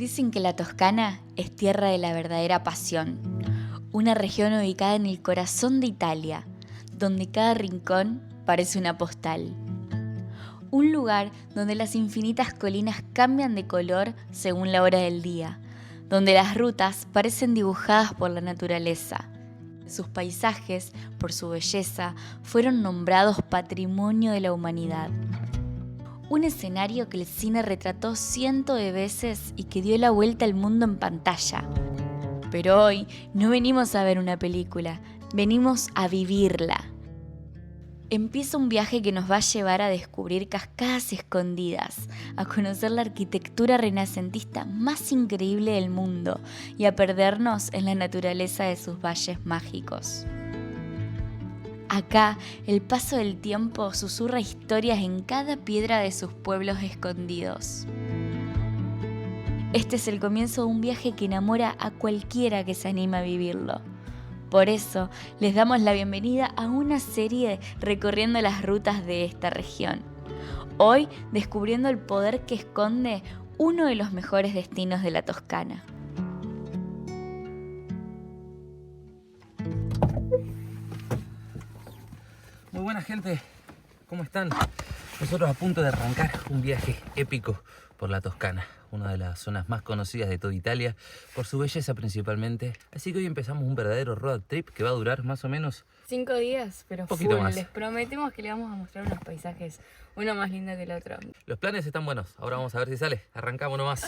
Dicen que la Toscana es tierra de la verdadera pasión, una región ubicada en el corazón de Italia, donde cada rincón parece una postal. Un lugar donde las infinitas colinas cambian de color según la hora del día, donde las rutas parecen dibujadas por la naturaleza. Sus paisajes, por su belleza, fueron nombrados Patrimonio de la Humanidad. Un escenario que el cine retrató cientos de veces y que dio la vuelta al mundo en pantalla. Pero hoy no venimos a ver una película, venimos a vivirla. Empieza un viaje que nos va a llevar a descubrir cascadas escondidas, a conocer la arquitectura renacentista más increíble del mundo y a perdernos en la naturaleza de sus valles mágicos. Acá, el paso del tiempo susurra historias en cada piedra de sus pueblos escondidos. Este es el comienzo de un viaje que enamora a cualquiera que se anime a vivirlo. Por eso, les damos la bienvenida a una serie recorriendo las rutas de esta región. Hoy, descubriendo el poder que esconde uno de los mejores destinos de la Toscana. Muy buena gente, ¿cómo están? Nosotros a punto de arrancar un viaje épico por la Toscana, una de las zonas más conocidas de toda Italia, por su belleza principalmente. Así que hoy empezamos un verdadero road trip que va a durar más o menos 5 días, pero un poquito full. más. Les prometemos que les vamos a mostrar unos paisajes, uno más lindo que el otro. Los planes están buenos, ahora vamos a ver si sale. Arrancamos nomás.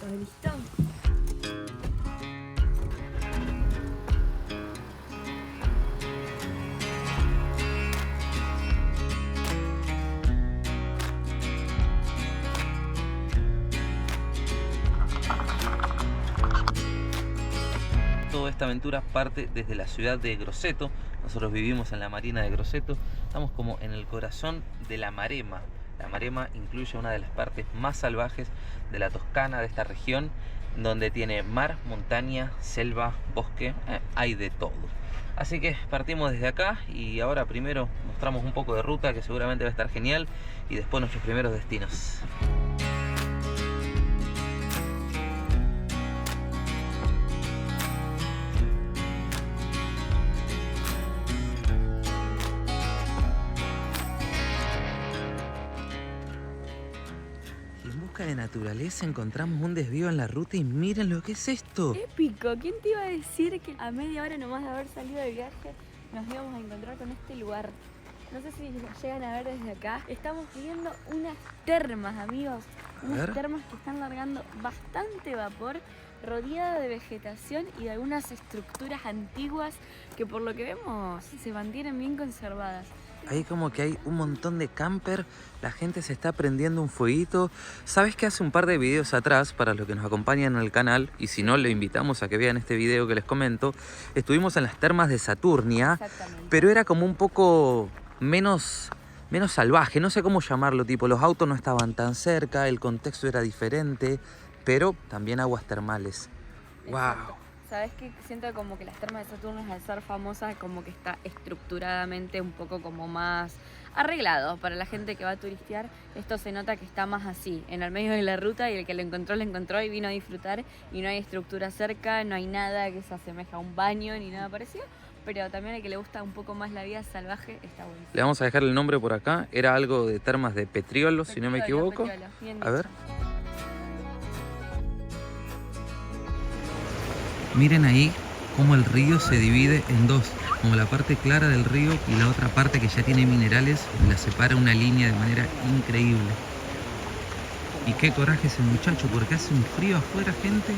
¿Todo listo? Toda esta aventura parte desde la ciudad de Grosseto. Nosotros vivimos en la marina de Grosseto. Estamos como en el corazón de la Maremma. La Maremma incluye una de las partes más salvajes de la Toscana, de esta región, donde tiene mar, montaña, selva, bosque, hay de todo. Así que partimos desde acá y ahora primero mostramos un poco de ruta que seguramente va a estar genial y después nuestros primeros destinos. De naturaleza encontramos un desvío en la ruta y miren lo que es esto. Épico, ¿quién te iba a decir que a media hora nomás de haber salido de viaje nos íbamos a encontrar con este lugar? No sé si llegan a ver desde acá. Estamos viendo unas termas, amigos. Unas termas que están largando bastante vapor, rodeada de vegetación y de algunas estructuras antiguas que por lo que vemos se mantienen bien conservadas. Ahí como que hay un montón de camper, la gente se está prendiendo un fueguito. ¿Sabes que hace un par de videos atrás, para los que nos acompañan en el canal, y si no, le invitamos a que vean este video que les comento, estuvimos en las termas de Saturnia, pero era como un poco menos salvaje, no sé cómo llamarlo, tipo los autos no estaban tan cerca, el contexto era diferente, pero también aguas termales. ¡Wow! ¿Sabes qué? Siento como que las termas de Saturno, al ser famosas, como que está estructuradamente un poco como más arreglado para la gente que va a turistear. Esto se nota que está más así, en el medio de la ruta, y el que lo encontró y vino a disfrutar, y no hay estructura cerca, no hay nada que se asemeja a un baño ni nada parecido. Pero también al que le gusta un poco más la vida salvaje está bueno. Le vamos a dejar el nombre por acá, era algo de termas de Petriolo, si no me equivoco. A ver. Miren ahí cómo el río se divide en dos, como la parte clara del río y la otra parte que ya tiene minerales, la separa una línea de manera increíble. Y qué coraje ese muchacho, porque hace un frío afuera, gente.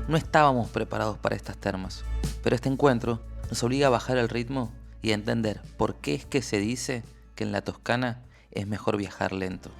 No estábamos preparados para estas termas, pero este encuentro nos obliga a bajar el ritmo y a entender por qué es que se dice que en la Toscana es mejor viajar lento.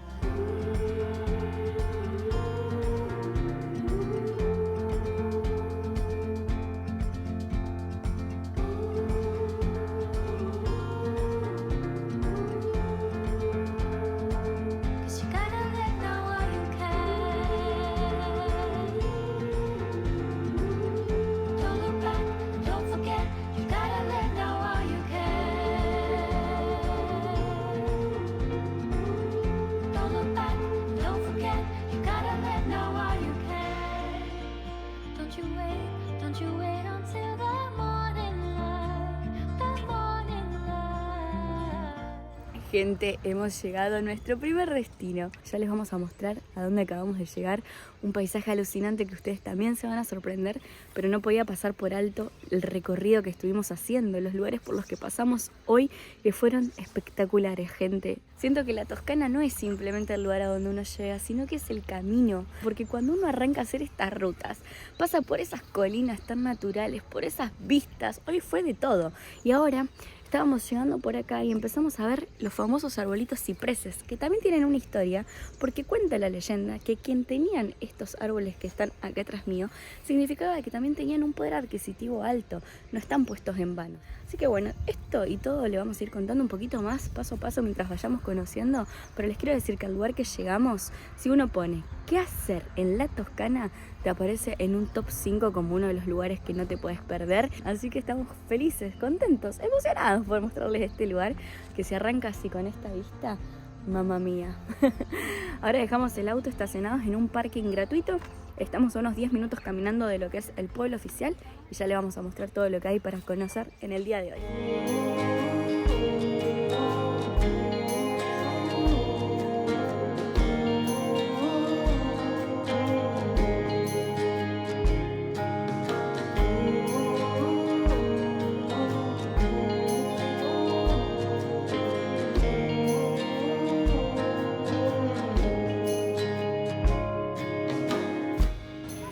gente, hemos llegado a nuestro primer destino. Ya les vamos a mostrar a dónde acabamos de llegar. Un paisaje alucinante que ustedes también se van a sorprender, pero no podía pasar por alto el recorrido que estuvimos haciendo, los lugares por los que pasamos hoy, que fueron espectaculares, gente. Siento que la Toscana no es simplemente el lugar a donde uno llega, sino que es el camino, porque cuando uno arranca a hacer estas rutas, pasa por esas colinas tan naturales, por esas vistas, hoy fue de todo. Y ahora estábamos llegando por acá y empezamos a ver los famosos arbolitos cipreses, que también tienen una historia, porque cuenta la leyenda que quien tenían estos árboles que están acá atrás mío, significaba que también tenían un poder adquisitivo alto, no están puestos en vano. Así que bueno, esto y todo le vamos a ir contando un poquito más, paso a paso, mientras vayamos conociendo, pero les quiero decir que al lugar que llegamos, si uno pone ¿qué hacer en la Toscana?, te aparece en un top 5 como uno de los lugares que no te puedes perder. Así que estamos felices, contentos, emocionados por mostrarles este lugar que se arranca así con esta vista. Mamma mía. Ahora dejamos el auto estacionados en un parking gratuito. Estamos a unos 10 minutos caminando de lo que es el pueblo oficial y ya le vamos a mostrar todo lo que hay para conocer en el día de hoy.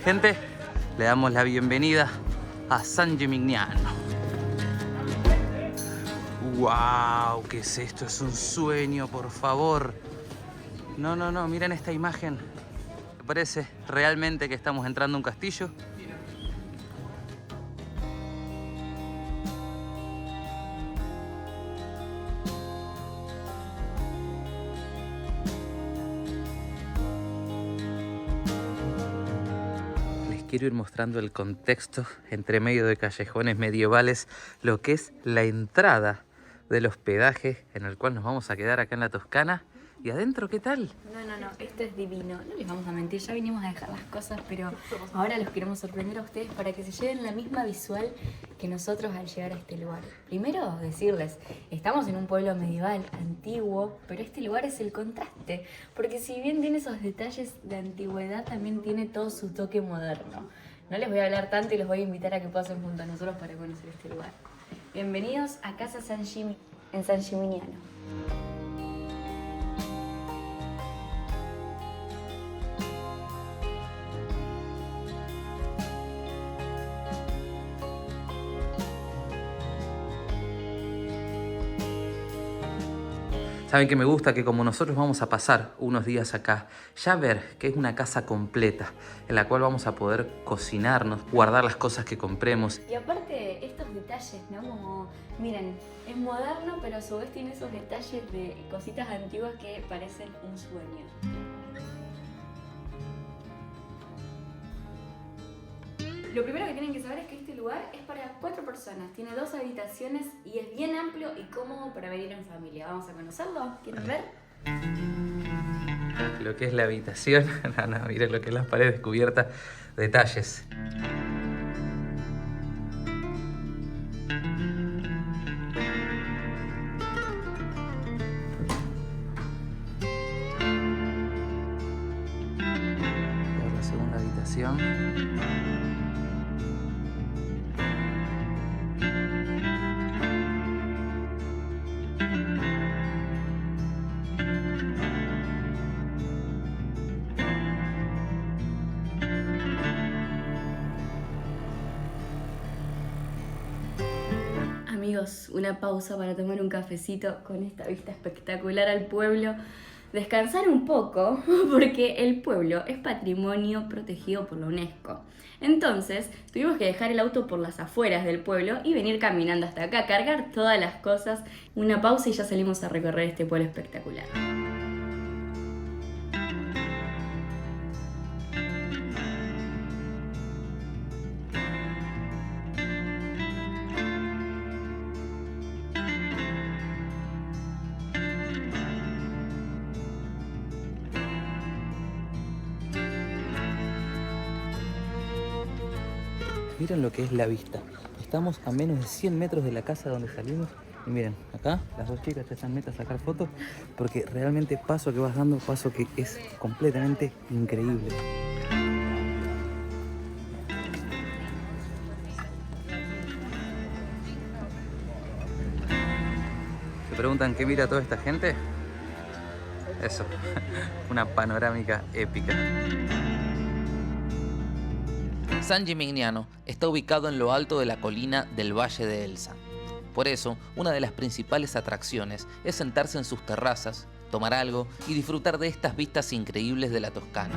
Gente, le damos la bienvenida a San Gimignano. ¡Wow! ¿Qué es esto? Es un sueño, por favor. No, miren esta imagen. ¿Te parece realmente que estamos entrando a un castillo? Quiero ir mostrando el contexto entre medio de callejones medievales, lo que es la entrada del hospedaje en el cual nos vamos a quedar acá en la Toscana. ¿Y adentro qué tal? No, esto es divino. No les vamos a mentir, ya vinimos a dejar las cosas, pero ahora los queremos sorprender a ustedes para que se lleven la misma visual que nosotros al llegar a este lugar. Primero, decirles, estamos en un pueblo medieval, antiguo, pero este lugar es el contraste, porque si bien tiene esos detalles de antigüedad, también tiene todo su toque moderno. No les voy a hablar tanto y los voy a invitar a que pasen junto a nosotros para conocer este lugar. Bienvenidos a Casa San Gimignano, en San Gimignano. Saben que me gusta que como nosotros vamos a pasar unos días acá, ya ver que es una casa completa en la cual vamos a poder cocinarnos, guardar las cosas que compremos. Y aparte estos detalles, ¿no? Como, miren, es moderno, pero a su vez tiene esos detalles de cositas antiguas que parecen un sueño. Lo primero que tienen que saber es que este lugar es para 4 personas, tiene 2 habitaciones y es bien amplio y cómodo para venir en familia. ¿Vamos a conocerlo? ¿Quieren ver? Lo que es la habitación, miren lo que es las paredes cubiertas, detalles. La segunda habitación. Amigos, una pausa para tomar un cafecito con esta vista espectacular al pueblo. Descansar un poco, porque el pueblo es patrimonio protegido por la UNESCO. Entonces, tuvimos que dejar el auto por las afueras del pueblo y venir caminando hasta acá, cargar todas las cosas. Una pausa y ya salimos a recorrer este pueblo espectacular. Miren lo que es la vista. Estamos a menos de 100 metros de la casa donde salimos Y miren, acá las dos chicas ya están metas a sacar fotos porque realmente paso que vas dando, paso que es completamente increíble. ¿Se preguntan qué mira toda esta gente? Eso, una panorámica épica. San Gimignano está ubicado en lo alto de la colina del Valle de Elsa. Por eso, una de las principales atracciones es sentarse en sus terrazas, tomar algo y disfrutar de estas vistas increíbles de la Toscana.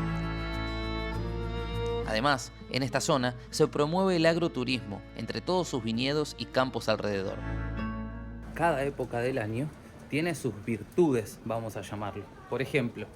Además, en esta zona se promueve el agroturismo entre todos sus viñedos y campos alrededor. Cada época del año tiene sus virtudes, vamos a llamarlo. Por ejemplo,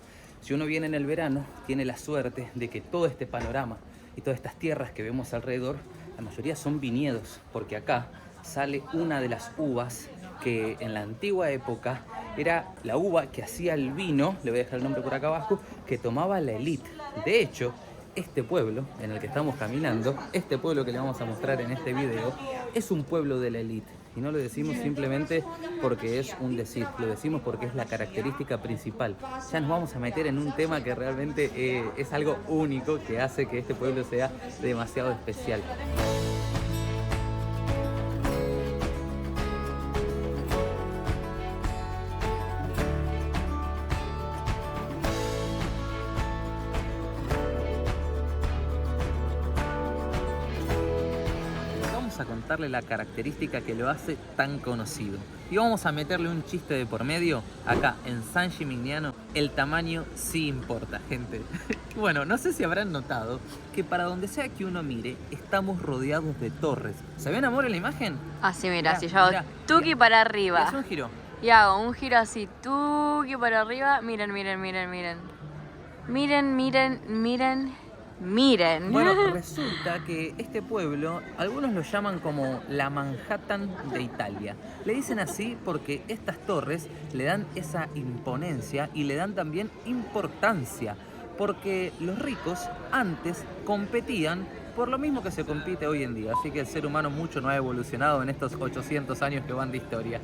si uno viene en el verano, tiene la suerte de que todo este panorama y todas estas tierras que vemos alrededor, la mayoría son viñedos, porque acá sale una de las uvas que en la antigua época era la uva que hacía el vino, le voy a dejar el nombre por acá abajo, que tomaba la élite. De hecho, este pueblo en el que estamos caminando, este pueblo que le vamos a mostrar en este video, es un pueblo de la élite. Y no lo decimos simplemente porque es un decir, lo decimos porque es la característica principal. Ya nos vamos a meter en un tema que realmente es algo único que hace que este pueblo sea demasiado especial. A contarle la característica que lo hace tan conocido. Y vamos a meterle un chiste de por medio. Acá en San Gimignano el tamaño sí importa, gente. Bueno, no sé si habrán notado que para donde sea que uno mire, estamos rodeados de torres. ¿Se ven, amor, en la imagen? Así, mira, si yo hago tuki para arriba. Es un giro. Y hago un giro así, tuki para arriba. Miren, miren, miren, miren. Miren, miren, miren. Miren. Bueno, resulta que este pueblo, algunos lo llaman como la Manhattan de Italia. Le dicen así porque estas torres le dan esa imponencia y le dan también importancia. Porque los ricos antes competían por lo mismo que se compite hoy en día. Así que el ser humano mucho no ha evolucionado en estos 800 años que van de historia.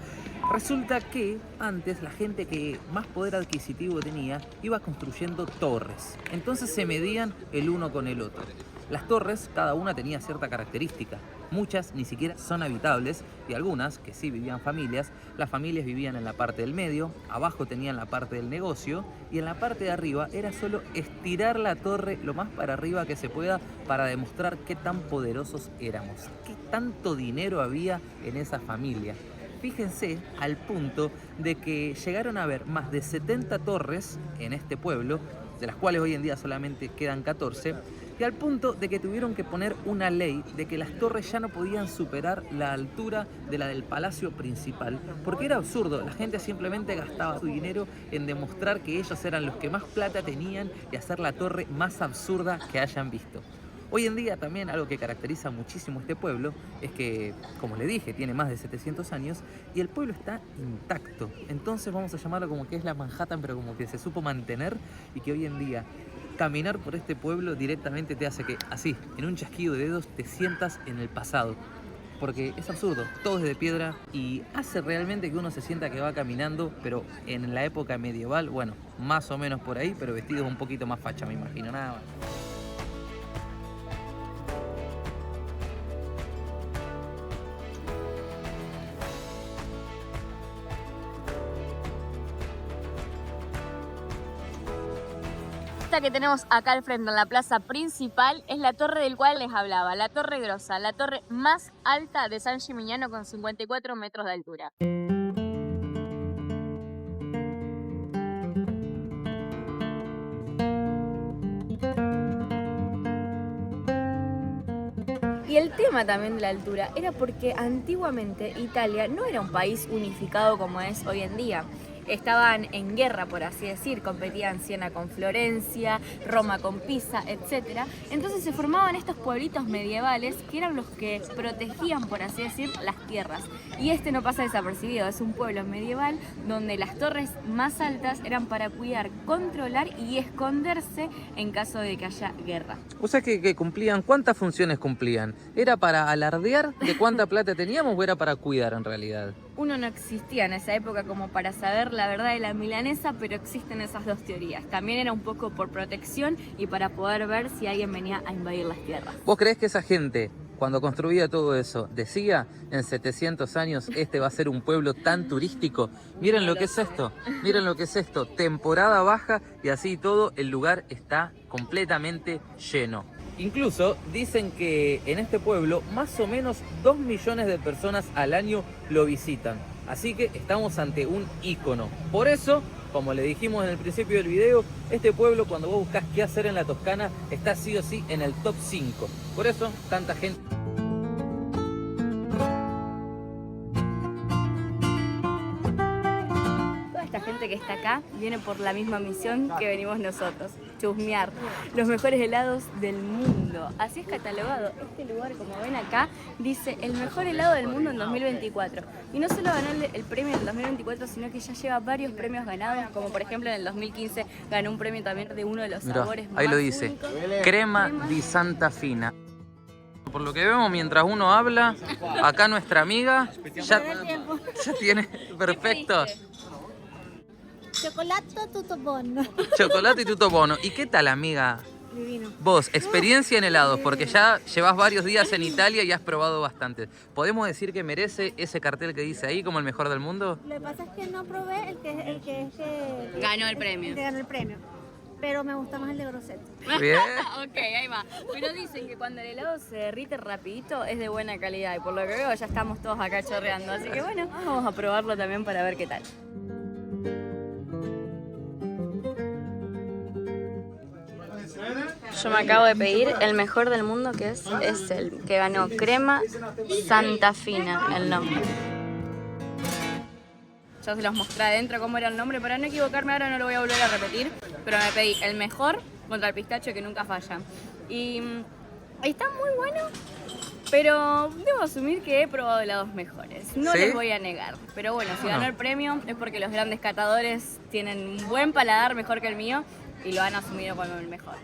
Resulta que antes la gente que más poder adquisitivo tenía iba construyendo torres. Entonces se medían el uno con el otro. Las torres, cada una tenía cierta característica. Muchas ni siquiera son habitables y algunas, que sí vivían familias, las familias vivían en la parte del medio, abajo tenían la parte del negocio y en la parte de arriba era solo estirar la torre lo más para arriba que se pueda para demostrar qué tan poderosos éramos, qué tanto dinero había en esa familia. Fíjense al punto de que llegaron a haber más de 70 torres en este pueblo, de las cuales hoy en día solamente quedan 14, y al punto de que tuvieron que poner una ley de que las torres ya no podían superar la altura de la del palacio principal, porque era absurdo, la gente simplemente gastaba su dinero en demostrar que ellos eran los que más plata tenían y hacer la torre más absurda que hayan visto. Hoy en día también algo que caracteriza muchísimo este pueblo es que, como le dije, tiene más de 700 años y el pueblo está intacto. Entonces vamos a llamarlo como que es la Manhattan, pero como que se supo mantener y que hoy en día caminar por este pueblo directamente te hace que, así, en un chasquido de dedos, te sientas en el pasado. Porque es absurdo, todo es de piedra y hace realmente que uno se sienta que va caminando, pero en la época medieval, bueno, más o menos por ahí, pero vestido un poquito más facha, me imagino, nada más. Esta que tenemos acá al frente en la plaza principal es la torre del cual les hablaba, la Torre Grossa, la torre más alta de San Gimignano con 54 metros de altura. Y el tema también de la altura era porque antiguamente Italia no era un país unificado como es hoy en día. Estaban en guerra, por así decir, competían Siena con Florencia, Roma con Pisa, etc. Entonces se formaban estos pueblitos medievales que eran los que protegían, por así decir, las tierras. Y este no pasa desapercibido, es un pueblo medieval donde las torres más altas eran para cuidar, controlar y esconderse en caso de que haya guerra. O sea que cumplían, ¿cuántas funciones cumplían? ¿Era para alardear de cuánta plata teníamos o era para cuidar en realidad? uno no existía en esa época como para saber la verdad de la milanesa, pero existen esas dos teorías. También era un poco por protección y para poder ver si alguien venía a invadir las tierras. ¿Vos creés que esa gente, cuando construía todo eso, decía en 700 años este va a ser un pueblo tan turístico? Miren lo que es esto, miren lo que es esto, temporada baja y así todo el lugar está completamente lleno. Incluso dicen que en este pueblo más o menos 2 millones de personas al año lo visitan. Así que estamos ante un ícono. Por eso, como le dijimos en el principio del video, este pueblo cuando vos buscas qué hacer en la Toscana está sí o sí en el top 5. Por eso tanta gente... Esta gente que está acá viene por la misma misión que venimos nosotros, chusmear los mejores helados del mundo. Así es catalogado. Este lugar, como ven acá, dice el mejor helado del mundo en 2024. Y no solo ganó el premio en el 2024, sino que ya lleva varios premios ganados, como por ejemplo en el 2015 ganó un premio también de uno de los sabores más ahí lo dice, únicos. crema di Santa Fina. Por lo que vemos, mientras uno habla, acá nuestra amiga ya tiene... Perfecto. Chocolate tutto buono. Chocolate y tutto buono. ¿Y qué tal, amiga? Divino. Vos, experiencia en helados, porque ya llevas varios días en Italia y has probado bastante. ¿Podemos decir que merece ese cartel que dice ahí como el mejor del mundo? Lo que pasa es que no probé el que Ganó el premio. el que ganó el premio. Pero me gusta más el de Grosseto. Bien. Ok, ahí va. Pero dicen que cuando el helado se derrite rapidito es de buena calidad. Y por lo que veo ya estamos todos acá chorreando. Así que bueno, vamos a probarlo también para ver qué tal. Yo me acabo de pedir el mejor del mundo, que es el que ganó crema Santa Fina, el nombre. Yo se los mostré adentro cómo era el nombre, para no equivocarme ahora no lo voy a volver a repetir, pero me pedí el mejor contra el pistacho que nunca falla. Y está muy bueno, pero debo asumir que he probado helados mejores, no ¿Sí? les voy a negar. Pero bueno, si ganó el premio es porque los grandes catadores tienen un buen paladar, mejor que el mío, y lo han asumido como el mejor.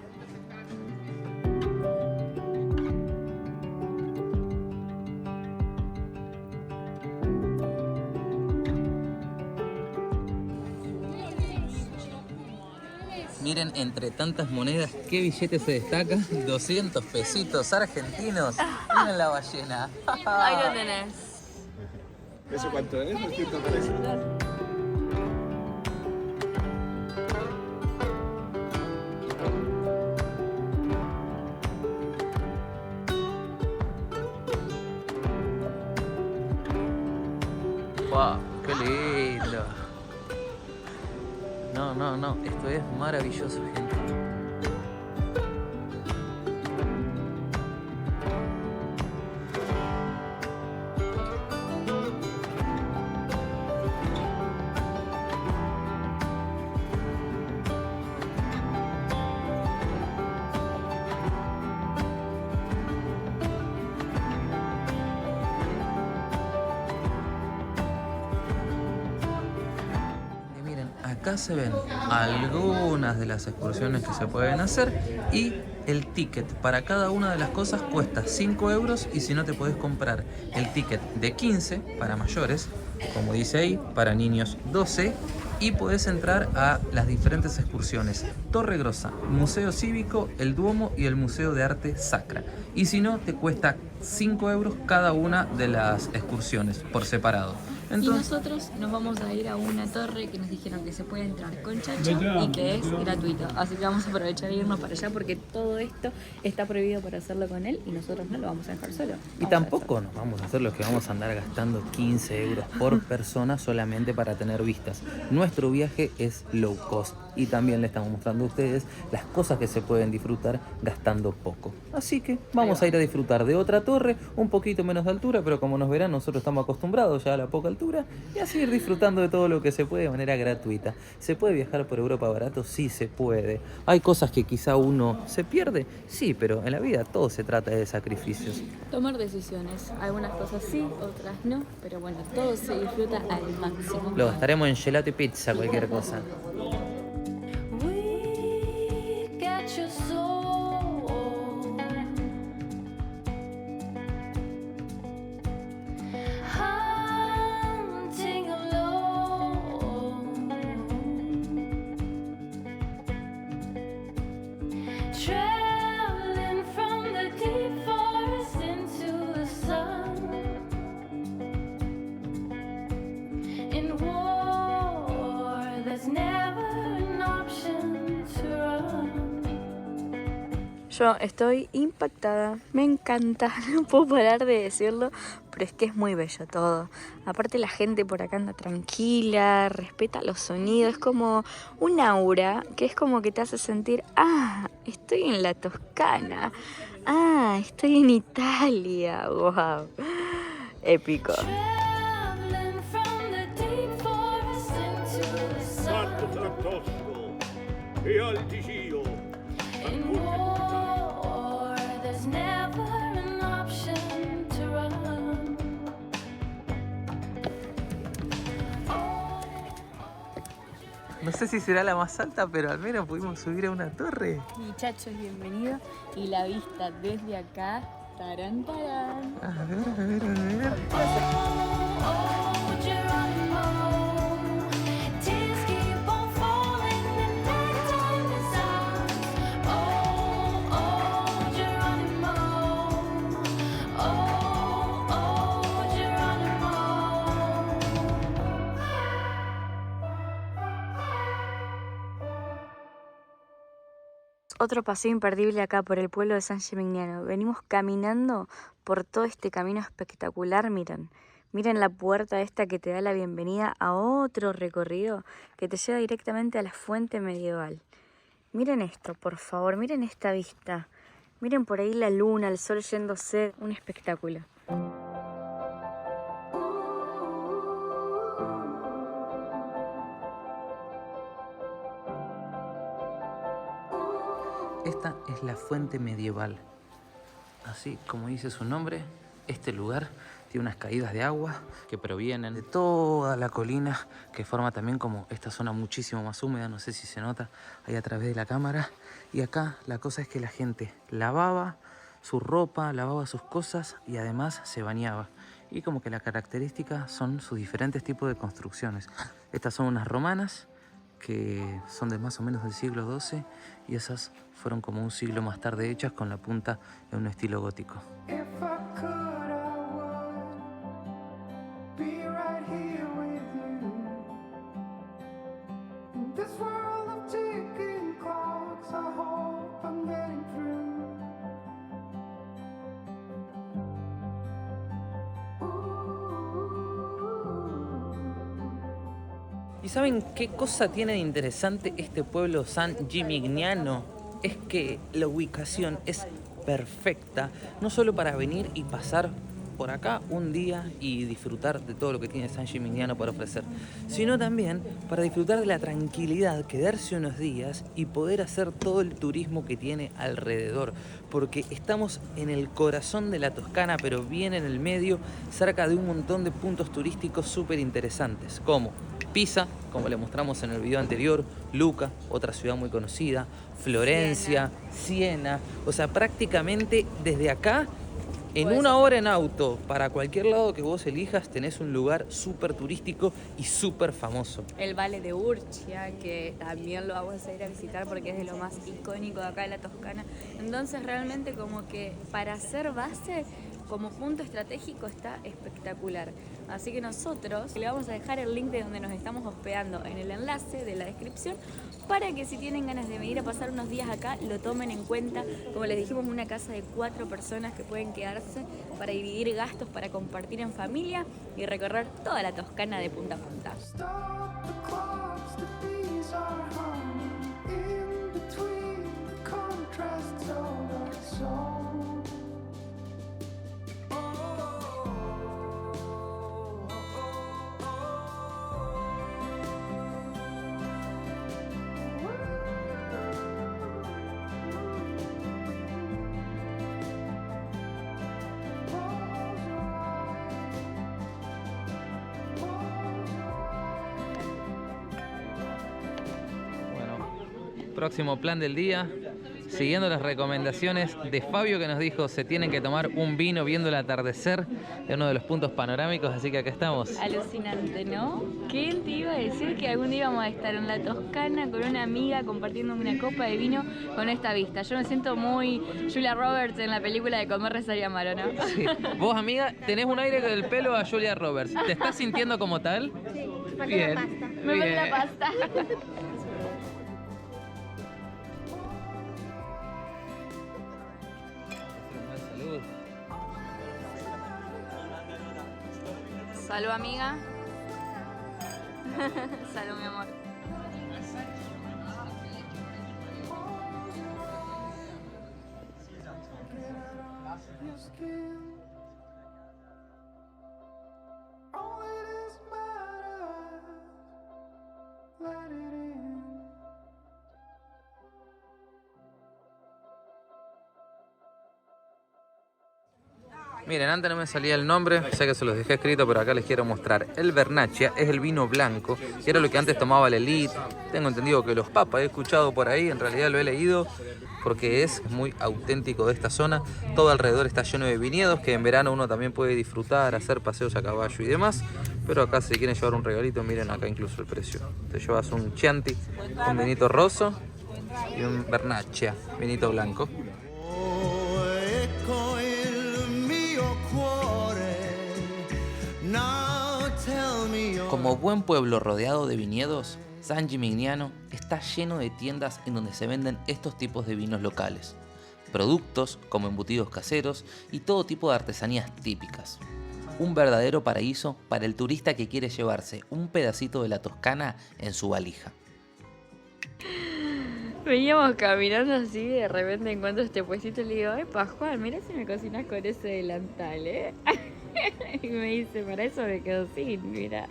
Miren, entre tantas monedas, ¿qué billete se destaca? 200 pesitos argentinos. Miren la ballena. Ahí lo tenés. ¿Eso cuánto es? 203. ¡Wow! ¡Qué lindo! No, esto es maravilloso, gente. Acá se ven algunas de las excursiones que se pueden hacer y el ticket para cada una de las cosas cuesta 5 euros y si no te podés comprar el ticket de 15 para mayores, como dice ahí, para niños 12 y podés entrar a las diferentes excursiones. Torre Grossa, Museo Cívico, el Duomo y el Museo de Arte Sacra. Y si no, te cuesta 5 euros cada una de las excursiones por separado. Entonces, y nosotros nos vamos a ir a una torre que nos dijeron que se puede entrar con Chacho y que es gratuito. Así que vamos a aprovechar e irnos para allá porque todo esto está prohibido para hacerlo con él y nosotros no lo vamos a dejar solo. y tampoco nos vamos a hacer los que vamos a andar gastando 15 euros por persona solamente para tener vistas. Nuestro viaje es low cost y también le estamos mostrando a ustedes las cosas que se pueden disfrutar gastando poco. Así que vamos a ir a disfrutar de otra torre, un poquito menos de altura, pero como nos verán, nosotros estamos acostumbrados ya a la poca altura y a seguir disfrutando de todo lo que se puede de manera gratuita. ¿Se puede viajar por Europa barato? Sí, se puede. ¿Hay cosas que quizá uno se pierde? Sí, pero en la vida todo se trata de sacrificios. Tomar decisiones. Algunas cosas sí, otras no. Pero bueno, todo se disfruta al máximo. Lo gastaremos en gelato y pizza, cualquier cosa. Yo estoy impactada, me encanta, no puedo parar de decirlo, pero es que es muy bello todo. Aparte la gente por acá anda tranquila, respeta los sonidos, es como un aura que es como que te hace sentir, estoy en la Toscana, estoy en Italia, wow, épico. Santo Francesco e Altisio. No sé si será la más alta, pero al menos pudimos subir a una torre. Muchachos, bienvenidos. Y la vista desde acá, tarán, tarán. A ver. Otro paseo imperdible acá por el pueblo de San Gimignano. Venimos caminando por todo este camino espectacular, miren. Miren la puerta esta que te da la bienvenida a otro recorrido que te lleva directamente a la fuente medieval. Miren esto, por favor, miren esta vista. Miren por ahí la luna, el sol yéndose, un espectáculo. Esta es la fuente medieval. Así como dice su nombre, este lugar tiene unas caídas de agua que provienen de toda la colina, que forma también como esta zona muchísimo más húmeda, no sé si se nota ahí a través de la cámara. Y acá la cosa es que la gente lavaba su ropa, lavaba sus cosas y además se bañaba. Y como que la característica son sus diferentes tipos de construcciones. Estas son unas romanas, que son de más o menos del siglo XII, y esas fueron como un siglo más tarde hechas con la punta en un estilo gótico. ¿Y saben qué cosa tiene de interesante este pueblo San Gimignano? Es que la ubicación es perfecta, no solo para venir y pasar por acá un día y disfrutar de todo lo que tiene San Gimignano para ofrecer, sino también para disfrutar de la tranquilidad, quedarse unos días y poder hacer todo el turismo que tiene alrededor, porque estamos en el corazón de la Toscana, pero bien en el medio, cerca de un montón de puntos turísticos súper interesantes, como Pisa, como le mostramos en el video anterior, Lucca, otra ciudad muy conocida, Florencia, Siena. O sea, prácticamente desde acá, en una hora en auto, para cualquier lado que vos elijas, tenés un lugar súper turístico y súper famoso. El Valle de Urcia, que también lo vamos a ir a visitar porque es de lo más icónico de acá de la Toscana. Entonces realmente como que para hacer base, como punto estratégico está espectacular. Así que nosotros le vamos a dejar el link de donde nos estamos hospedando en el enlace de la descripción para que si tienen ganas de venir a pasar unos días acá, lo tomen en cuenta. Como les dijimos, una casa de 4 personas que pueden quedarse para dividir gastos, para compartir en familia y recorrer toda la Toscana de punta a punta. Próximo plan del día, siguiendo las recomendaciones de Fabio, que nos dijo se tienen que tomar un vino viendo el atardecer en uno de los puntos panorámicos, así que acá estamos. Alucinante, ¿no? ¿Quién te iba a decir que algún día vamos a estar en la Toscana con una amiga compartiendo una copa de vino con esta vista? Yo me siento muy Julia Roberts en la película de Comer, Rezar y Amar, ¿o no? Sí. Vos, amiga, tenés un aire del pelo a Julia Roberts. ¿Te estás sintiendo como tal? Sí, falta Bien. la pasta. Me duele la pasta. Salud, amiga. Salud, mi amor. Miren, antes no me salía el nombre, sé que se los dejé escrito, pero acá les quiero mostrar. El Vernaccia es el vino blanco, que era lo que antes tomaba la elite. Tengo entendido que los papas, he escuchado por ahí, en realidad lo he leído, porque es muy auténtico de esta zona. Todo alrededor está lleno de viñedos, que en verano uno también puede disfrutar, hacer paseos a caballo y demás. Pero acá si quieren llevar un regalito, miren acá incluso el precio. Te llevas un Chianti, un vinito rosso y un Vernaccia, vinito blanco. Como buen pueblo rodeado de viñedos, San Gimignano está lleno de tiendas en donde se venden estos tipos de vinos locales, productos como embutidos caseros y todo tipo de artesanías típicas. Un verdadero paraíso para el turista que quiere llevarse un pedacito de la Toscana en su valija. Veníamos caminando así y de repente encuentro este puestito y le digo, ay, Pascual, mira si me cocinas con ese delantal, ¿eh? Y me dice, para eso me quedo sin, mira.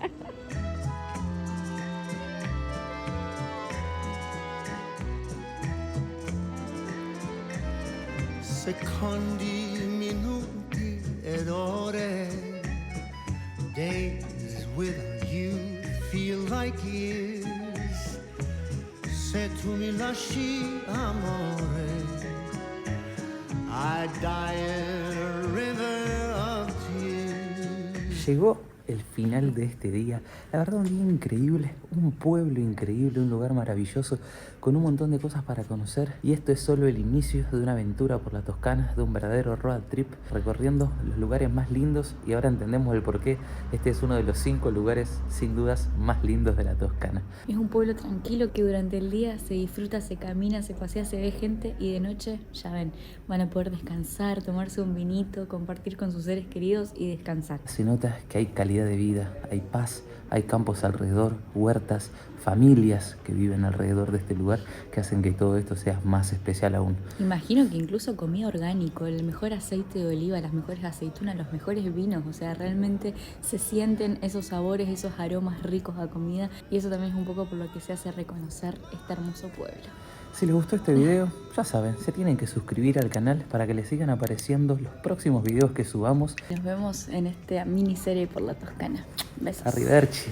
Secondi, minuti ed ore, days without you feel like years. Se tu mi lasci, amore, I die in a river of tears. Llegó el final de este día. La verdad, un día increíble, un pueblo increíble, un lugar maravilloso, con un montón de cosas para conocer. Y esto es solo el inicio de una aventura por la Toscana, de un verdadero road trip, recorriendo los lugares más lindos. Y ahora entendemos el porqué. Este es uno de los 5 lugares, sin dudas, más lindos de la Toscana. Es un pueblo tranquilo que durante el día se disfruta, se camina, se pasea, se ve gente y de noche, ya ven, van a poder descansar, tomarse un vinito, compartir con sus seres queridos y descansar. Se nota que hay calidad de vida, hay paz, hay campos alrededor, huertas, familias que viven alrededor de este lugar que hacen que todo esto sea más especial aún. Imagino que incluso comida orgánico, el mejor aceite de oliva, las mejores aceitunas, los mejores vinos, o sea, realmente se sienten esos sabores, esos aromas ricos a comida y eso también es un poco por lo que se hace reconocer este hermoso pueblo. Si les gustó este video, ya saben, se tienen que suscribir al canal para que les sigan apareciendo los próximos videos que subamos. Nos vemos en esta miniserie por la Toscana. Besos. Arrivederci.